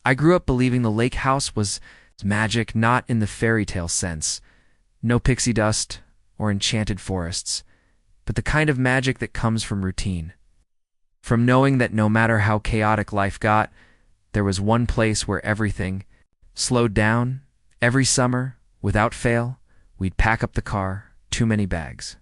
I grew up believing the lake house was magic, not in the fairy tale sense. No pixie dust or enchanted forests, but the kind of magic that comes from routine. From knowing that no matter how chaotic life got, there was one place where everything slowed down. Every summer, without fail, we'd pack up the car, too many bags,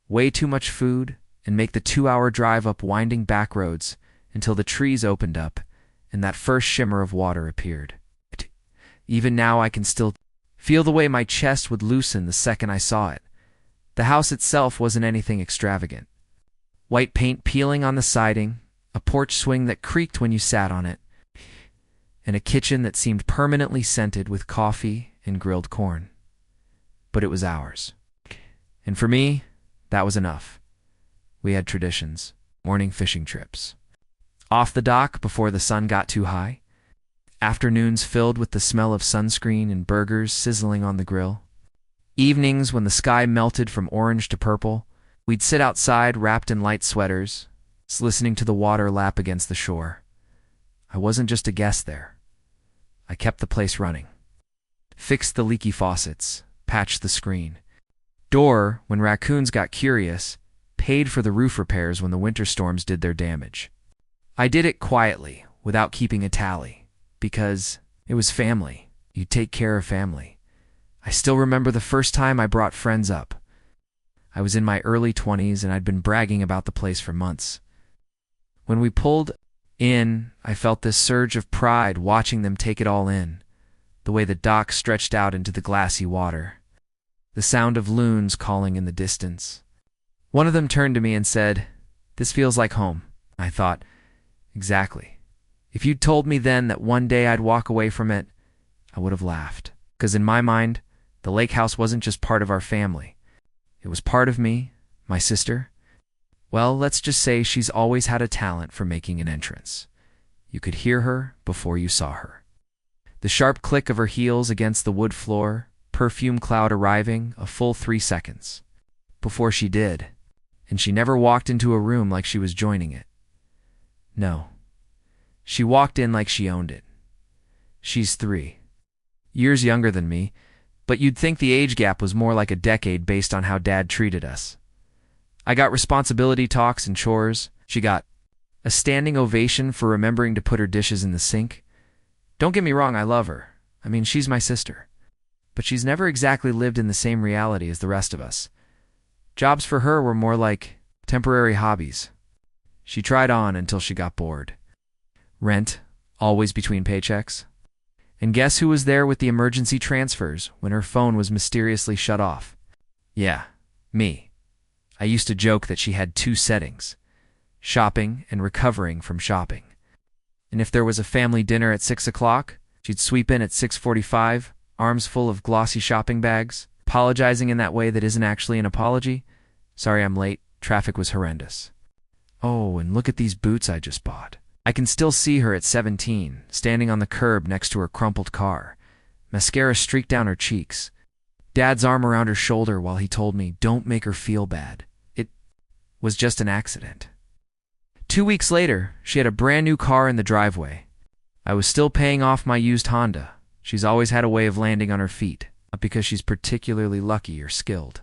way too much food, and make the 2-hour drive up winding back roads until the trees opened up and that first shimmer of water appeared. Even now I can still feel the way my chest would loosen the second I saw it. The house itself wasn't anything extravagant. White paint peeling on the siding, a porch swing that creaked when you sat on it, and a kitchen that seemed permanently scented with coffee and grilled corn. But it was ours. And for me, that was enough. We had traditions, morning fishing trips, off the dock before the sun got too high, afternoons filled with the smell of sunscreen and burgers sizzling on the grill, evenings when the sky melted from orange to purple. We'd sit outside wrapped in light sweaters, listening to the water lap against the shore. I wasn't just a guest there. I kept the place running. Fixed the leaky faucets, patched the screen. Door when raccoons got curious, paid for the roof repairs when the winter storms did their damage. I did it quietly, without keeping a tally, because it was family. You take care of family. I still remember the first time I brought friends up. I was in my early 20s and I'd been bragging about the place for months. When we pulled in, I felt this surge of pride watching them take it all in, the way the dock stretched out into the glassy water, the sound of loons calling in the distance. One of them turned to me and said, "This feels like home." I thought, exactly. If you'd told me then that one day I'd walk away from it, I would have laughed. Because in my mind, the lake house wasn't just part of our family. It was part of me, my sister. Well, let's just say she's always had a talent for making an entrance. You could hear her before you saw her. The sharp click of her heels against the wood floor, perfume cloud arriving a full 3 seconds before she did, and she never walked into a room like she was joining it. No. She walked in like she owned it. She's 3 years younger than me, but you'd think the age gap was more like a decade based on how Dad treated us. I got responsibility talks and chores. She got a standing ovation for remembering to put her dishes in the sink. Don't get me wrong, I love her. I mean, she's my sister. But she's never exactly lived in the same reality as the rest of us. Jobs for her were more like temporary hobbies. She tried on until she got bored. Rent, always between paychecks. And guess who was there with the emergency transfers when her phone was mysteriously shut off? Yeah, me. I used to joke that she had 2 settings, shopping and recovering from shopping. And if there was a family dinner at 6 o'clock, she'd sweep in at 6:45, arms full of glossy shopping bags, apologizing in that way that isn't actually an apology. "Sorry I'm late, traffic was horrendous." "Oh, and look at these boots I just bought." I can still see her at 17, standing on the curb next to her crumpled car, mascara streaked down her cheeks, Dad's arm around her shoulder while he told me, "Don't make her feel bad. It was just an accident." 2 weeks later, she had a brand new car in the driveway. I was still paying off my used Honda. She's always had a way of landing on her feet, not because she's particularly lucky or skilled,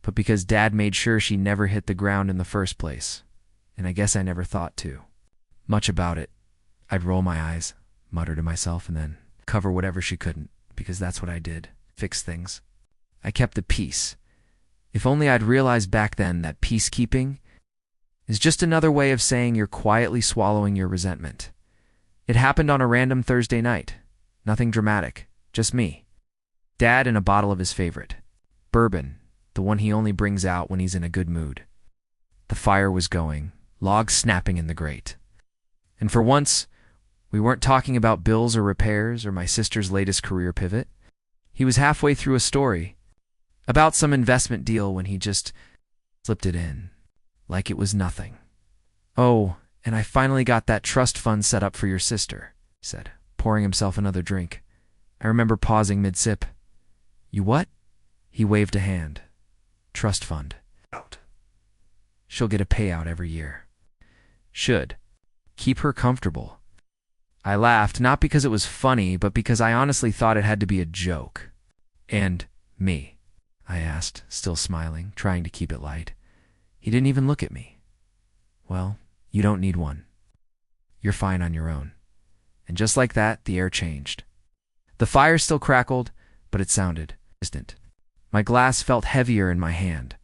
but because Dad made sure she never hit the ground in the first place, and I guess I never thought to. Much about it. I'd roll my eyes, mutter to myself, and then cover whatever she couldn't, because that's what I did. Fix things. I kept the peace. If only I'd realized back then that peacekeeping is just another way of saying you're quietly swallowing your resentment. It happened on a random Thursday night. Nothing dramatic. Just me. Dad and a bottle of his favorite. Bourbon, the one he only brings out when he's in a good mood. The fire was going, logs snapping in the grate. And for once, we weren't talking about bills or repairs or my sister's latest career pivot. He was halfway through a story about some investment deal when he just slipped it in, like it was nothing. "Oh, and I finally got that trust fund set up for your sister," he said, pouring himself another drink. I remember pausing mid-sip. "You what?" He waved a hand. "Trust fund. She'll get a payout every year. Should. Keep her comfortable." I laughed, not because it was funny, but because I honestly thought it had to be a joke. And me? I asked, still smiling, trying to keep it light. He didn't even look at me. Well, you don't need one. You're fine on your own. And just like that, the air changed. The fire still crackled, but it sounded distant. My glass felt heavier in my hand.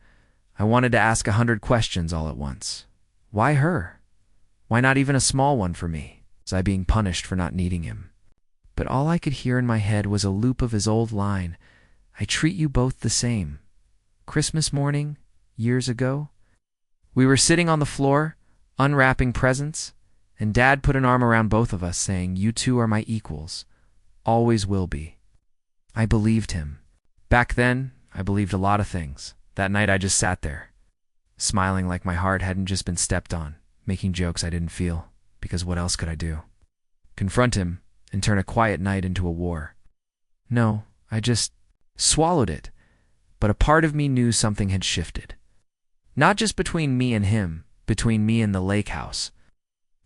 I wanted to ask 100 questions all at once. Why her? Why not even a small one for me? Was I being punished for not needing him? But all I could hear in my head was a loop of his old line, I treat you both the same. Christmas morning, years ago. We were sitting on the floor, unwrapping presents, and Dad put an arm around both of us, saying, you two are my equals. Always will be. I believed him. Back then, I believed a lot of things. That night I just sat there, smiling like my heart hadn't just been stepped on, making jokes I didn't feel, because what else could I do? Confront him and turn a quiet night into a war. No, I just swallowed it, but a part of me knew something had shifted. Not just between me and him, between me and the lake house,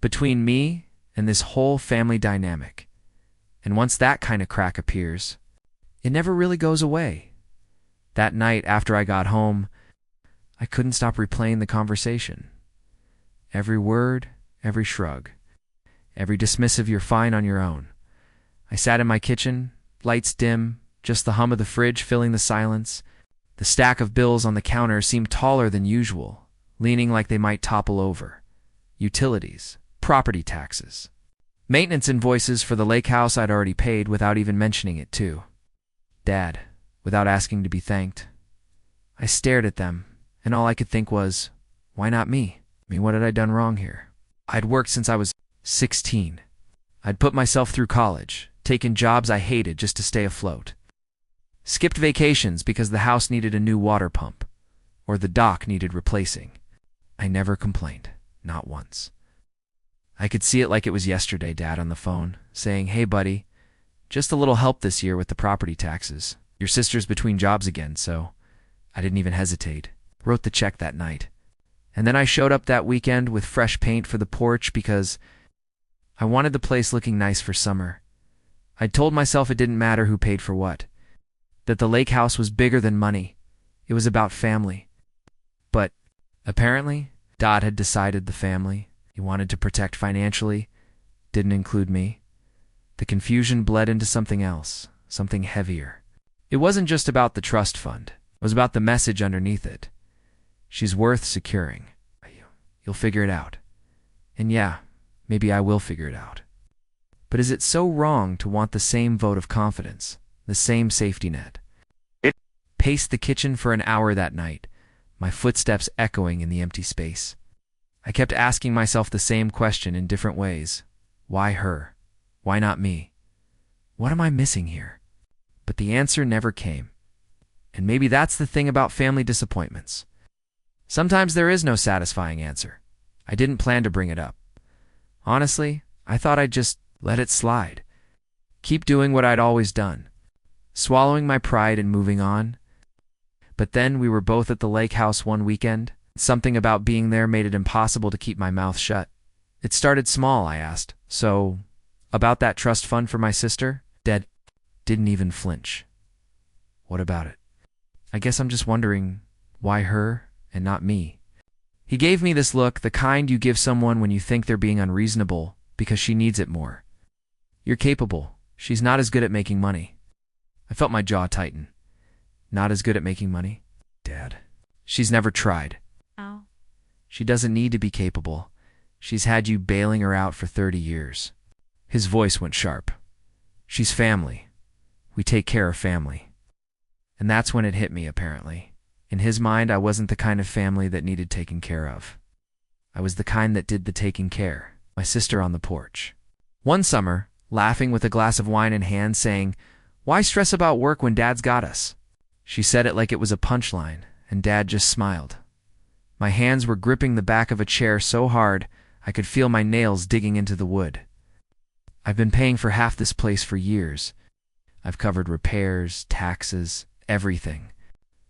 between me and this whole family dynamic. And once that kind of crack appears, it never really goes away. That night after I got home, I couldn't stop replaying the conversation. Every word, every shrug, every dismissive you're fine on your own. I sat in my kitchen, lights dim, just the hum of the fridge filling the silence. The stack of bills on the counter seemed taller than usual, leaning like they might topple over. Utilities, property taxes, maintenance invoices for the lake house I'd already paid without even mentioning it too. Dad, without asking to be thanked. I stared at them, and all I could think was, why not me? I mean, what had I done wrong here? I'd worked since I was 16. I'd put myself through college, taken jobs I hated just to stay afloat. Skipped vacations because the house needed a new water pump, or the dock needed replacing. I never complained, not once. I could see it like it was yesterday, Dad on the phone, saying, hey buddy, just a little help this year with the property taxes. Your sister's between jobs again, so I didn't even hesitate. Wrote the check that night. And then I showed up that weekend with fresh paint for the porch because I wanted the place looking nice for summer. I'd told myself it didn't matter who paid for what, that the lake house was bigger than money. It was about family. But apparently, Dad had decided the family he wanted to protect financially didn't include me. The confusion bled into something else, something heavier. It wasn't just about the trust fund. It was about the message underneath it. She's worth securing. You'll figure it out. And yeah, maybe I will figure it out. But is it so wrong to want the same vote of confidence, the same safety net? It paced the kitchen for an hour that night, my footsteps echoing in the empty space. I kept asking myself the same question in different ways. Why her? Why not me? What am I missing here? But the answer never came. And maybe that's the thing about family disappointments. Sometimes there is no satisfying answer. I didn't plan to bring it up. Honestly, I thought I'd just let it slide. Keep doing what I'd always done. Swallowing my pride and moving on. But then we were both at the lake house one weekend. Something about being there made it impossible to keep my mouth shut. It started small, I asked. So, about that trust fund for my sister? Dad didn't even flinch. What about it? I guess I'm just wondering, why her and not me? He gave me this look, the kind you give someone when you think they're being unreasonable because she needs it more. You're capable. She's not as good at making money. I felt my jaw tighten. Not as good at making money? Dad. She's never tried. Oh. She doesn't need to be capable. She's had you bailing her out for 30 years. His voice went sharp. She's family. We take care of family. And that's when it hit me, apparently. In his mind, I wasn't the kind of family that needed taken care of. I was the kind that did the taking care. My sister on the porch. One summer, laughing with a glass of wine in hand, saying, why stress about work when Dad's got us? She said it like it was a punchline, and Dad just smiled. My hands were gripping the back of a chair so hard I could feel my nails digging into the wood. I've been paying for half this place for years. I've covered repairs, taxes, everything.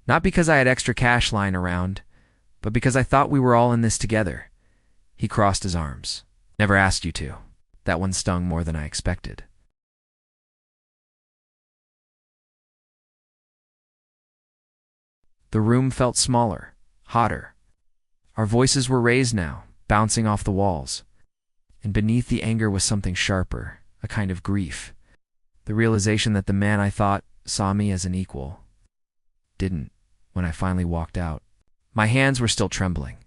Not because I had extra cash lying around, but because I thought we were all in this together. He crossed his arms. Never asked you to. That one stung more than I expected. The room felt smaller, hotter. Our voices were raised now, bouncing off the walls. And beneath the anger was something sharper, a kind of grief. The realization that the man I thought saw me as an equal didn't when I finally walked out. My hands were still trembling.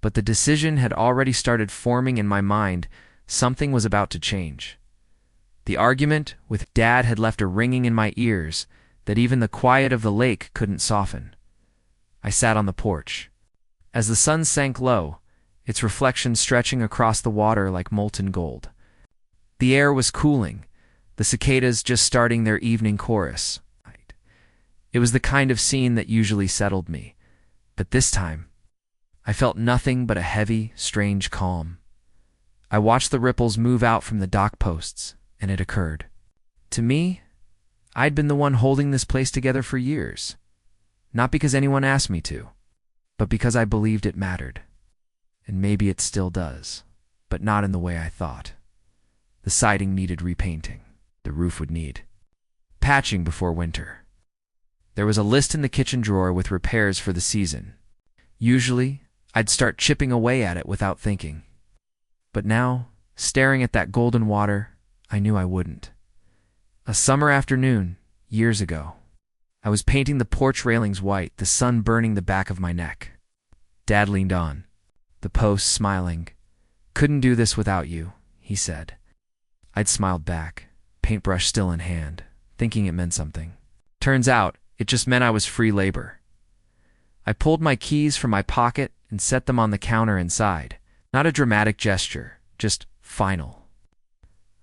But the decision had already started forming in my mind. Something was about to change. The argument with Dad had left a ringing in my ears that even the quiet of the lake couldn't soften. I sat on the porch. As the sun sank low, its reflection stretching across the water like molten gold. The air was cooling, the cicadas just starting their evening chorus. It was the kind of scene that usually settled me, but this time, I felt nothing but a heavy, strange calm. I watched the ripples move out from the dock posts, and it occurred. To me, I'd been the one holding this place together for years. Not because anyone asked me to, but because I believed it mattered. And maybe it still does, but not in the way I thought. The siding needed repainting. The roof would need patching before winter. There was a list in the kitchen drawer with repairs for the season. Usually, I'd start chipping away at it without thinking. But now, staring at that golden water, I knew I wouldn't. A summer afternoon, years ago, I was painting the porch railings white, the sun burning the back of my neck. Dad leaned on, the post smiling. "Couldn't do this without you," he said. I'd smiled back, paintbrush still in hand, thinking it meant something. Turns out, it just meant I was free labor. I pulled my keys from my pocket and set them on the counter inside. Not a dramatic gesture, just final.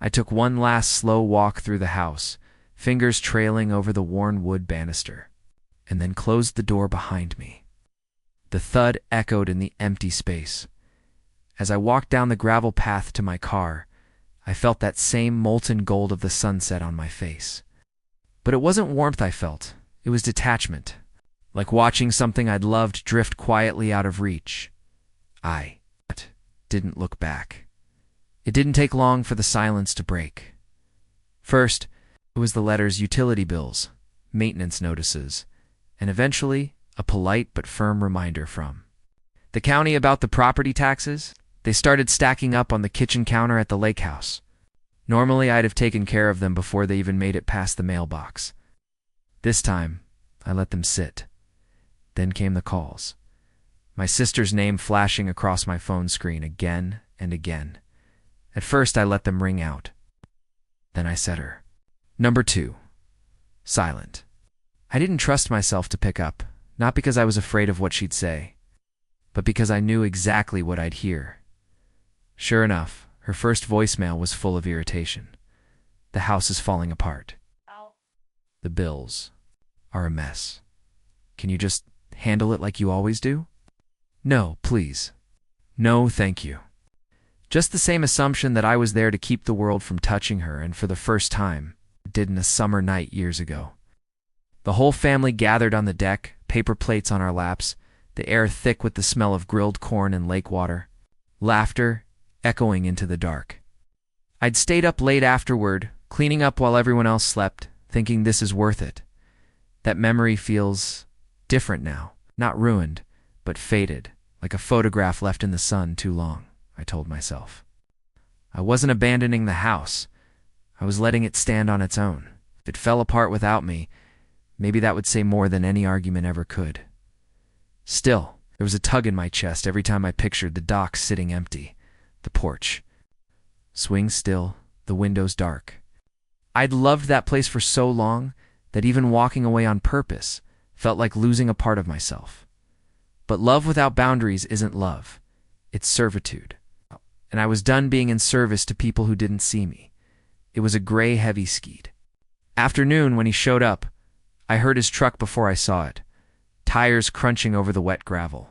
I took one last slow walk through the house, fingers trailing over the worn wood banister, and then closed the door behind me. The thud echoed in the empty space. As I walked down the gravel path to my car, I felt that same molten gold of the sunset on my face. But it wasn't warmth I felt. It was detachment, like watching something I'd loved drift quietly out of reach. I didn't look back. It didn't take long for the silence to break. First, it was the letters utility bills, maintenance notices, and eventually a polite but firm reminder from the county about the property taxes. They started stacking up on the kitchen counter at the lake house. Normally, I'd have taken care of them before they even made it past the mailbox. This time, I let them sit. Then came the calls. My sister's name flashing across my phone screen again and again. At first, I let them ring out. Then I said her. Number 2. Silent. I didn't trust myself to pick up, not because I was afraid of what she'd say, but because I knew exactly what I'd hear. Sure enough, her first voicemail was full of irritation. The house is falling apart. The bills are a mess. Can you just handle it like you always do? No, please. No, thank you. Just the same assumption that I was there to keep the world from touching her, and for the first time, did in a summer night years ago. The whole family gathered on the deck, paper plates on our laps, the air thick with the smell of grilled corn and lake water, laughter echoing into the dark. I'd stayed up late afterward, cleaning up while everyone else slept, thinking this is worth it. That memory feels different now, not ruined, but faded, like a photograph left in the sun too long, I told myself. I wasn't abandoning the house. I was letting it stand on its own. If it fell apart without me, maybe that would say more than any argument ever could. Still, there was a tug in my chest every time I pictured the dock sitting empty, the porch. Swing still, the windows dark. I'd loved that place for so long that even walking away on purpose felt like losing a part of myself. But love without boundaries isn't love. It's servitude. And I was done being in service to people who didn't see me. It was a gray, heavy skeet. Afternoon, when he showed up, I heard his truck before I saw it, tires crunching over the wet gravel.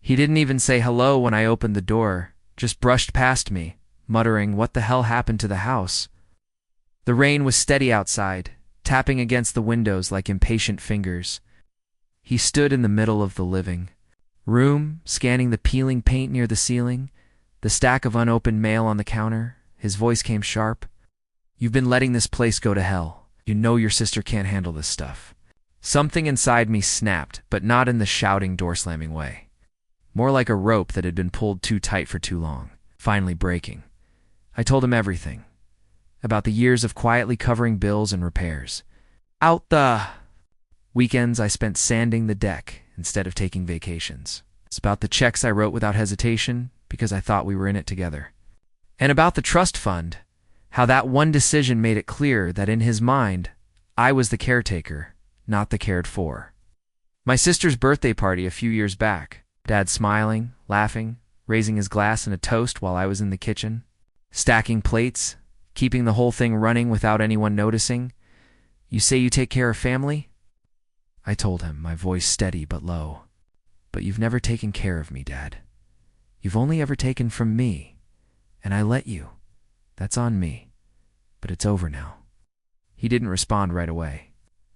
He didn't even say hello when I opened the door, just brushed past me, muttering, "What the hell happened to the house?" The rain was steady outside, tapping against the windows like impatient fingers. He stood in the middle of the living room, scanning the peeling paint near the ceiling, the stack of unopened mail on the counter, His voice came sharp. "You've been letting this place go to hell. You know your sister can't handle this stuff." Something inside me snapped, but not in the shouting, door-slamming way. More like a rope that had been pulled too tight for too long, finally breaking. I told him everything. About the years of quietly covering bills and repairs. Out the weekends I spent sanding the deck instead of taking vacations. It's about the checks I wrote without hesitation because I thought we were in it together. And about the trust fund, how that one decision made it clear that in his mind, I was the caretaker, not the cared for. My sister's birthday party a few years back, Dad smiling, laughing, raising his glass in a toast while I was in the kitchen, stacking plates, keeping the whole thing running without anyone noticing. "You say you take care of family?" I told him, my voice steady but low. "But you've never taken care of me, Dad. You've only ever taken from me, and I let you. That's on me. But it's over now." He didn't respond right away,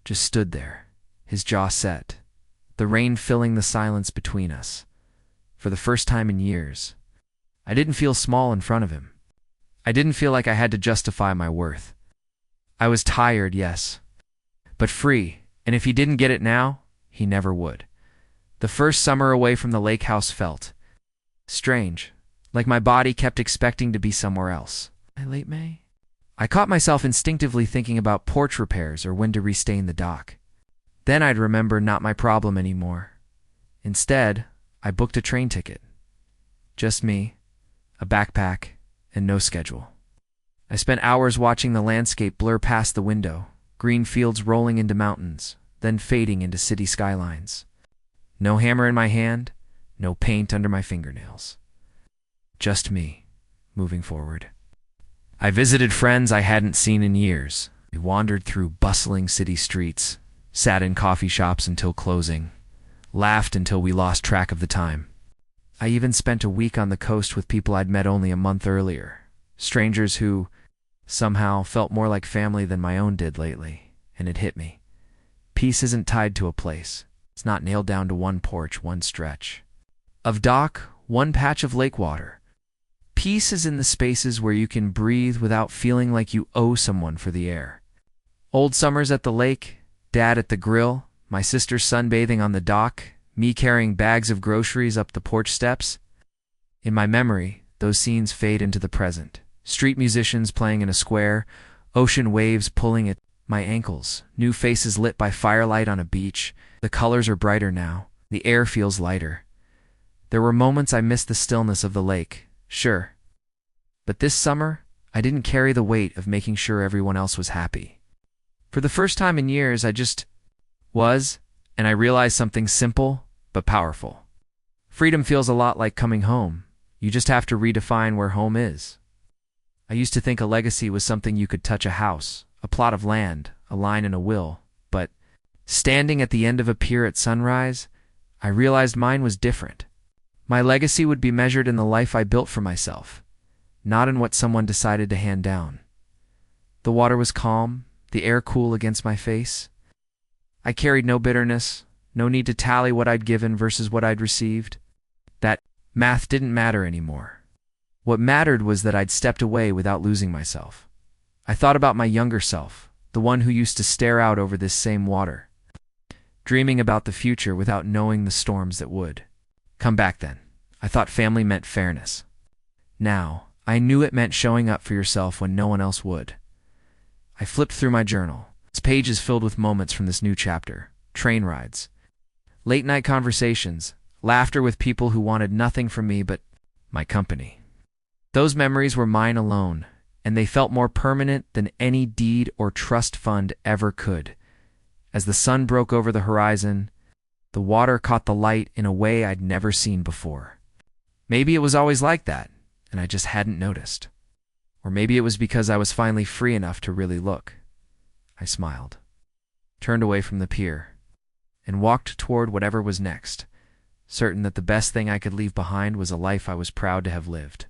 just stood there, his jaw set, the rain filling the silence between us. For the first time in years, I didn't feel small in front of him. I didn't feel like I had to justify my worth. I was tired, yes, but free, and if he didn't get it now, he never would. The first summer away from the lake house felt strange, like my body kept expecting to be somewhere else. Late May? I caught myself instinctively thinking about porch repairs or when to restain the dock. Then I'd remember not my problem anymore. Instead, I booked a train ticket. Just me, a backpack, and no schedule. I spent hours watching the landscape blur past the window, green fields rolling into mountains, then fading into city skylines. No hammer in my hand, no paint under my fingernails. Just me, moving forward. I visited friends I hadn't seen in years. We wandered through bustling city streets, sat in coffee shops until closing, laughed until we lost track of the time. I even spent a week on the coast with people I'd met only a month earlier, strangers who somehow felt more like family than my own did lately, and it hit me. Peace isn't tied to a place. It's not nailed down to one porch, one stretch of dock, one patch of lake water. Peace is in the spaces where you can breathe without feeling like you owe someone for the air. Old summers at the lake, Dad at the grill, my sister sunbathing on the dock, me carrying bags of groceries up the porch steps. In my memory, those scenes fade into the present. Street musicians playing in a square, ocean waves pulling at my ankles, new faces lit by firelight on a beach. The colors are brighter now. The air feels lighter. There were moments I missed the stillness of the lake, sure. But this summer, I didn't carry the weight of making sure everyone else was happy. For the first time in years, I just was, and I realized something simple but powerful. Freedom feels a lot like coming home. You just have to redefine where home is. I used to think a legacy was something you could touch: a house, a plot of land, a line in a will. But standing at the end of a pier at sunrise, I realized mine was different. My legacy would be measured in the life I built for myself, not in what someone decided to hand down. The water was calm, the air cool against my face. I carried no bitterness, no need to tally what I'd given versus what I'd received. That math didn't matter anymore. What mattered was that I'd stepped away without losing myself. I thought about my younger self, the one who used to stare out over this same water, dreaming about the future without knowing the storms that would come back then. I thought family meant fairness. Now, I knew it meant showing up for yourself when no one else would. I flipped through my journal. Its pages filled with moments from this new chapter: train rides, late-night conversations, laughter with people who wanted nothing from me but my company. Those memories were mine alone, and they felt more permanent than any deed or trust fund ever could. As the sun broke over the horizon, the water caught the light in a way I'd never seen before. Maybe it was always like that, and I just hadn't noticed. Or maybe it was because I was finally free enough to really look. I smiled, turned away from the pier, and walked toward whatever was next, certain that the best thing I could leave behind was a life I was proud to have lived.